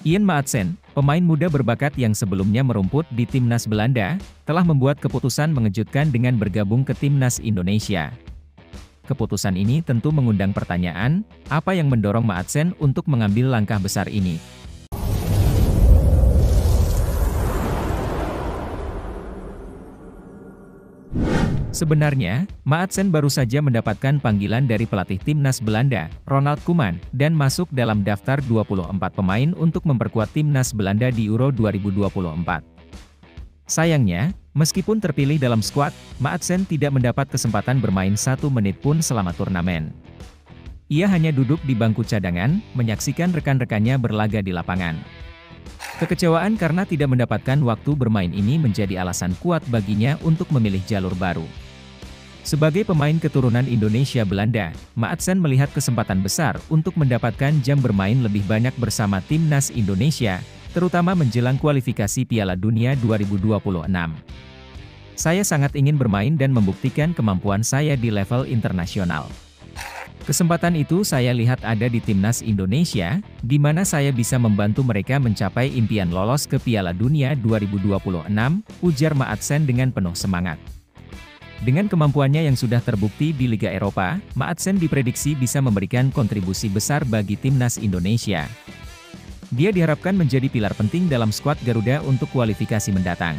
Ian Maatsen, pemain muda berbakat yang sebelumnya merumput di timnas Belanda, telah membuat keputusan mengejutkan dengan bergabung ke timnas Indonesia. Keputusan ini tentu mengundang pertanyaan, apa yang mendorong Maatsen untuk mengambil langkah besar ini? Sebenarnya, Maatsen baru saja mendapatkan panggilan dari pelatih timnas Belanda, Ronald Koeman, dan masuk dalam daftar 24 pemain untuk memperkuat timnas Belanda di Euro 2024. Sayangnya, meskipun terpilih dalam skuad, Maatsen tidak mendapat kesempatan bermain 1 menit pun selama turnamen. Ia hanya duduk di bangku cadangan, menyaksikan rekan-rekannya berlaga di lapangan. Kekecewaan karena tidak mendapatkan waktu bermain ini menjadi alasan kuat baginya untuk memilih jalur baru. Sebagai pemain keturunan Indonesia-Belanda, Maatsen melihat kesempatan besar untuk mendapatkan jam bermain lebih banyak bersama timnas Indonesia, terutama menjelang kualifikasi Piala Dunia 2026. Saya sangat ingin bermain dan membuktikan kemampuan saya di level internasional. Kesempatan itu saya lihat ada di timnas Indonesia, di mana saya bisa membantu mereka mencapai impian lolos ke Piala Dunia 2026, ujar Maatsen dengan penuh semangat. Dengan kemampuannya yang sudah terbukti di Liga Eropa, Maatsen diprediksi bisa memberikan kontribusi besar bagi timnas Indonesia. Dia diharapkan menjadi pilar penting dalam skuad Garuda untuk kualifikasi mendatang.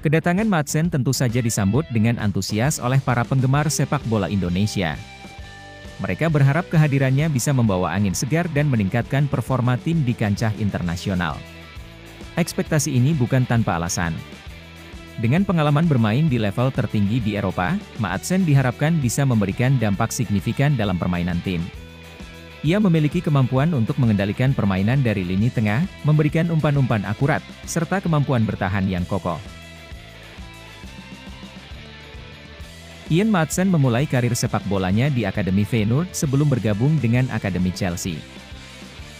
Kedatangan Maatsen tentu saja disambut dengan antusias oleh para penggemar sepak bola Indonesia. Mereka berharap kehadirannya bisa membawa angin segar dan meningkatkan performa tim di kancah internasional. Ekspektasi ini bukan tanpa alasan. Dengan pengalaman bermain di level tertinggi di Eropa, Maatsen diharapkan bisa memberikan dampak signifikan dalam permainan tim. Ia memiliki kemampuan untuk mengendalikan permainan dari lini tengah, memberikan umpan-umpan akurat, serta kemampuan bertahan yang kokoh. Ian Maatsen memulai karir sepak bolanya di Akademi Feyenoord sebelum bergabung dengan Akademi Chelsea.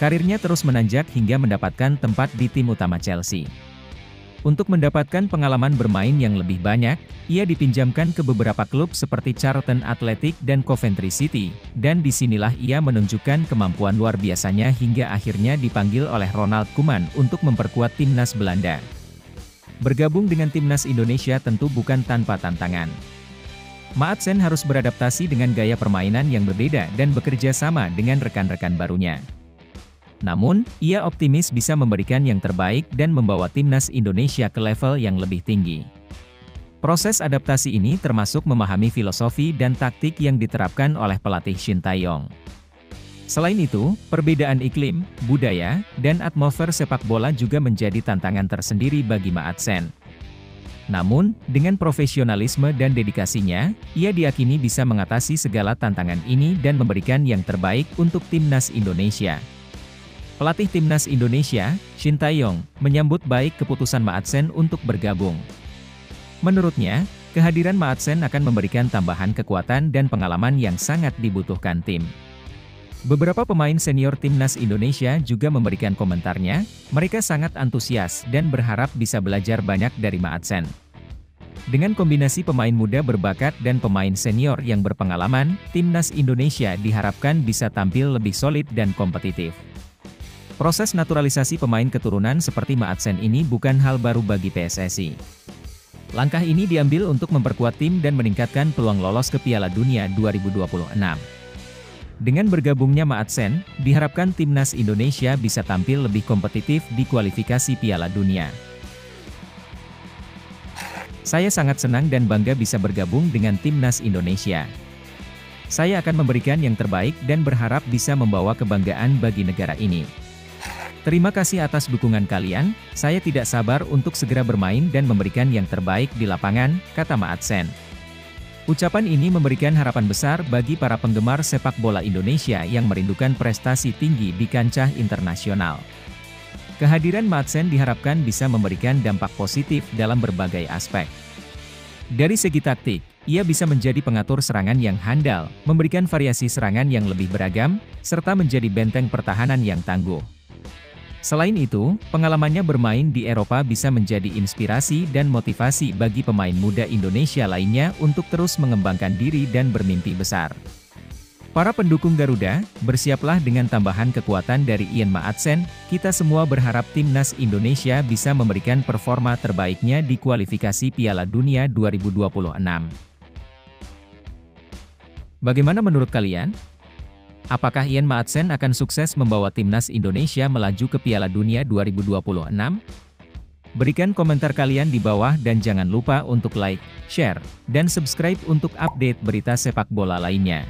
Karirnya terus menanjak hingga mendapatkan tempat di tim utama Chelsea. Untuk mendapatkan pengalaman bermain yang lebih banyak, ia dipinjamkan ke beberapa klub seperti Charlton Athletic dan Coventry City, dan disinilah ia menunjukkan kemampuan luar biasanya hingga akhirnya dipanggil oleh Ronald Koeman untuk memperkuat timnas Belanda. Bergabung dengan timnas Indonesia tentu bukan tanpa tantangan. Maatsen harus beradaptasi dengan gaya permainan yang berbeda dan bekerja sama dengan rekan-rekan barunya. Namun, ia optimis bisa memberikan yang terbaik dan membawa timnas Indonesia ke level yang lebih tinggi. Proses adaptasi ini termasuk memahami filosofi dan taktik yang diterapkan oleh pelatih Shin Tae-yong. Selain itu, perbedaan iklim, budaya, dan atmosfer sepak bola juga menjadi tantangan tersendiri bagi Maatsen. Namun, dengan profesionalisme dan dedikasinya, ia diyakini bisa mengatasi segala tantangan ini dan memberikan yang terbaik untuk timnas Indonesia. Pelatih timnas Indonesia, Shin Tae-yong, menyambut baik keputusan Maatsen untuk bergabung. Menurutnya, kehadiran Maatsen akan memberikan tambahan kekuatan dan pengalaman yang sangat dibutuhkan tim. Beberapa pemain senior timnas Indonesia juga memberikan komentarnya, mereka sangat antusias dan berharap bisa belajar banyak dari Maatsen. Dengan kombinasi pemain muda berbakat dan pemain senior yang berpengalaman, timnas Indonesia diharapkan bisa tampil lebih solid dan kompetitif. Proses naturalisasi pemain keturunan seperti Maatsen ini bukan hal baru bagi PSSI. Langkah ini diambil untuk memperkuat tim dan meningkatkan peluang lolos ke Piala Dunia 2026. Dengan bergabungnya Maatsen, diharapkan timnas Indonesia bisa tampil lebih kompetitif di kualifikasi Piala Dunia. Saya sangat senang dan bangga bisa bergabung dengan timnas Indonesia. Saya akan memberikan yang terbaik dan berharap bisa membawa kebanggaan bagi negara ini. Terima kasih atas dukungan kalian, saya tidak sabar untuk segera bermain dan memberikan yang terbaik di lapangan, kata Maatsen. Ucapan ini memberikan harapan besar bagi para penggemar sepak bola Indonesia yang merindukan prestasi tinggi di kancah internasional. Kehadiran Maatsen diharapkan bisa memberikan dampak positif dalam berbagai aspek. Dari segi taktik, ia bisa menjadi pengatur serangan yang handal, memberikan variasi serangan yang lebih beragam, serta menjadi benteng pertahanan yang tangguh. Selain itu, pengalamannya bermain di Eropa bisa menjadi inspirasi dan motivasi bagi pemain muda Indonesia lainnya untuk terus mengembangkan diri dan bermimpi besar. Para pendukung Garuda, bersiaplah dengan tambahan kekuatan dari Ian Maatsen. Kita semua berharap timnas Indonesia bisa memberikan performa terbaiknya di kualifikasi Piala Dunia 2026. Bagaimana menurut kalian? Apakah Ian Maatsen akan sukses membawa timnas Indonesia melaju ke Piala Dunia 2026? Berikan komentar kalian di bawah dan jangan lupa untuk like, share, dan subscribe untuk update berita sepak bola lainnya.